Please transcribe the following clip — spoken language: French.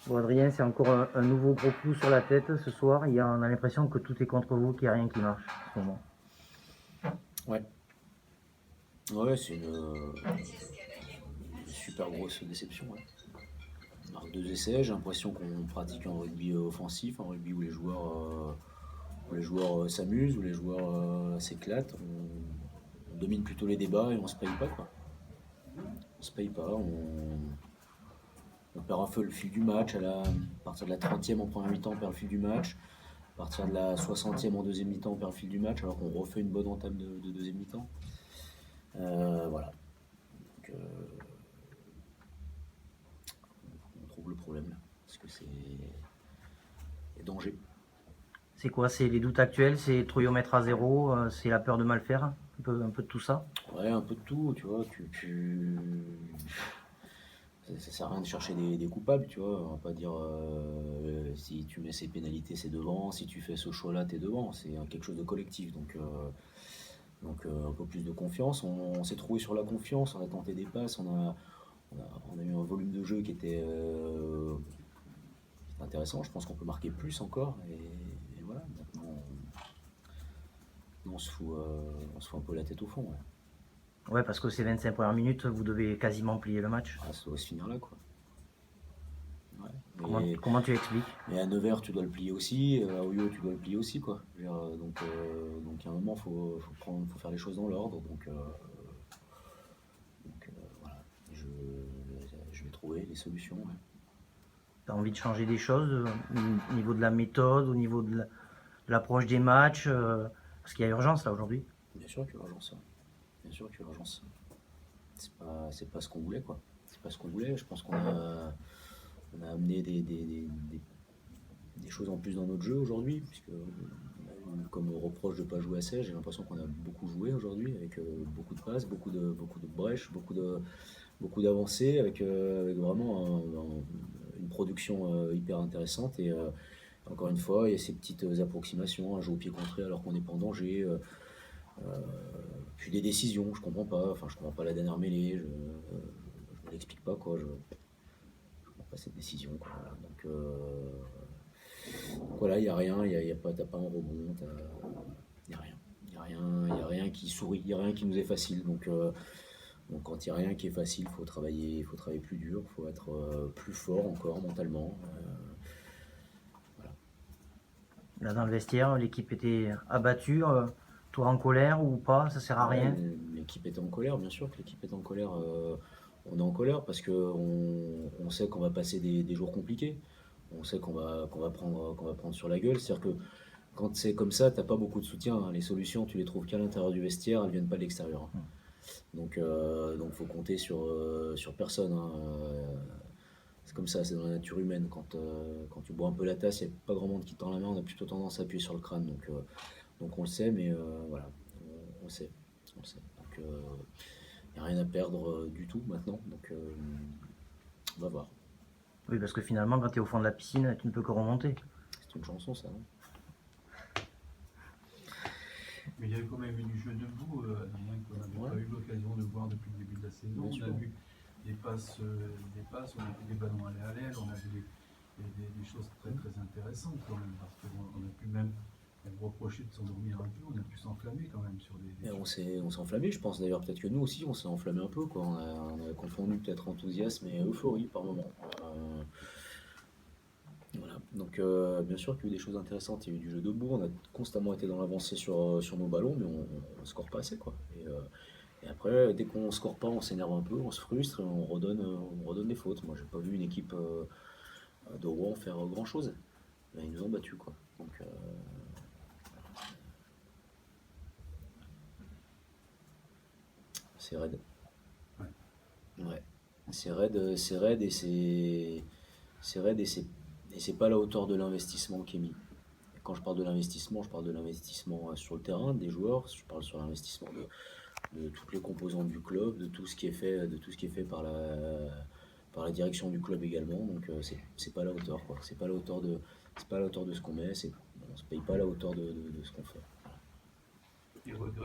Bon, Adrien, c'est encore un nouveau gros coup sur la tête ce soir. On a l'impression que tout est contre vous, qu'il n'y a rien qui marche en ce moment. Ouais, ouais, c'est une super grosse déception. Ouais. On marque 2 essais, j'ai l'impression qu'on pratique un rugby offensif, un rugby où les joueurs s'amusent, où les joueurs s'éclatent. On domine plutôt les débats et on se paye pas quoi. On se paye pas, on perd un peu le fil du match. À partir de la 30e en première mi-temps, on perd le fil du match. À partir de la 60e en deuxième mi-temps, on perd le fil du match alors qu'on refait une bonne entame de deuxième mi-temps. Voilà. Donc, on trouve le problème là. Parce que c'est danger. C'est quoi? C'est les doutes actuels? C'est trouillomètre à zéro? C'est la peur de mal faire? Un peu de tout ça? Ouais, un peu de tout, tu vois. Ça sert à rien de chercher des coupables, tu vois. On va pas dire si tu mets ces pénalités, c'est devant. Si tu fais ce choix-là, t'es devant. C'est quelque chose de collectif. Donc un peu plus de confiance. On s'est trouvé sur la confiance. On a tenté des passes. On a eu un volume de jeu qui était intéressant. Je pense qu'on peut marquer plus encore. Et voilà. Maintenant, on se fout un peu la tête au fond. Ouais. Ouais, parce que ces 25 premières minutes, vous devez quasiment plier le match. Ah, ça doit se finir là, quoi. Ouais. Comment tu expliques? Mais à Nevers, tu dois le plier aussi. À Oyo, tu dois le plier aussi, quoi. Je veux dire, donc, à un moment, faut faire les choses dans l'ordre. Voilà. Je vais trouver les solutions. Ouais. Tu as envie de changer des choses au niveau de la méthode, au niveau de l'approche des matchs parce qu'il y a urgence là aujourd'hui. Bien sûr qu'il y a urgence. Bien sûr qu'il y a urgence. C'est pas ce qu'on voulait, quoi. C'est pas ce qu'on voulait. Je pense on a amené des choses en plus dans notre jeu aujourd'hui, puisque on a eu comme reproche de ne pas jouer assez. J'ai l'impression qu'on a beaucoup joué aujourd'hui, avec beaucoup de passes, beaucoup de brèches, beaucoup d'avancées, avec vraiment une production hyper intéressante. Et encore une fois, il y a ces petites approximations, un jeu au pied contré alors qu'on n'est pas en danger. Puis des décisions, je comprends pas. Enfin, je comprends pas la dernière mêlée. Je me l'explique pas quoi. Je comprends pas cette décision. Quoi. Donc voilà, il y a rien. T'as pas un rebond. Il y a rien. Il y a rien qui sourit. Il y a rien qui nous est facile. Donc quand il n'y a rien qui est facile, faut travailler plus dur, faut être plus fort encore mentalement. Voilà. Là dans le vestiaire, l'équipe était abattue. Toi en colère ou pas? Ça sert à Ouais, rien. l'équipe est en colère, bien sûr que l'équipe est en colère. On est en colère parce que on sait qu'on va passer des jours compliqués. On sait qu'on va prendre sur la gueule. C'est-à-dire que quand c'est comme ça, t'as pas beaucoup de soutien. Hein. Les solutions, tu les trouves qu'à l'intérieur du vestiaire, elles viennent pas de l'extérieur. Hein. Donc faut compter sur personne. Hein. C'est comme ça, c'est dans la nature humaine. Quand tu bois un peu la tasse, il n'y a pas grand monde qui tend la main, on a plutôt tendance à appuyer sur le crâne. Donc on le sait, mais voilà, on le sait. On le sait. Donc il n'y a rien à perdre du tout maintenant. Donc on va voir. Oui, parce que finalement, quand tu es au fond de la piscine, tu ne peux que remonter. C'est une chanson ça, non? Mais il y a quand même eu du jeu debout, Adrien, qu'on n'avait pas eu l'occasion de voir depuis le début de la saison. On a vu des passes, on a vu des ballons aller à l'aile, on a vu des choses très très intéressantes quand même, parce qu'on a pu même reprocher de s'endormir un peu, on a pu s'enflammer quand même sur des Et choses. on s'est enflammé, je pense d'ailleurs, peut-être que nous aussi on s'est enflammé un peu, quoi. On a confondu peut-être enthousiasme et euphorie par moment. Voilà. Donc bien sûr qu'il y a eu des choses intéressantes, il y a eu du jeu debout, on a constamment été dans l'avancée sur nos ballons, mais on score pas assez quoi. Et après, dès qu'on score pas, on s'énerve un peu, on se frustre et on redonne des fautes. Moi j'ai pas vu une équipe de Rouen faire grand chose. Ils nous ont battus quoi. Donc c'est raide. Ouais. Ouais. C'est raide c'est raide et c'est pas à la hauteur de l'investissement qui est mis. Quand je parle de l'investissement, je parle de l'investissement sur le terrain, des joueurs, je parle sur l'investissement de toutes les composantes du club, de tout ce qui est fait, par la direction du club également. Donc c'est pas à la hauteur, quoi. C'est pas à la hauteur de ce qu'on met, on se paye pas à la hauteur de ce qu'on fait. Il regrette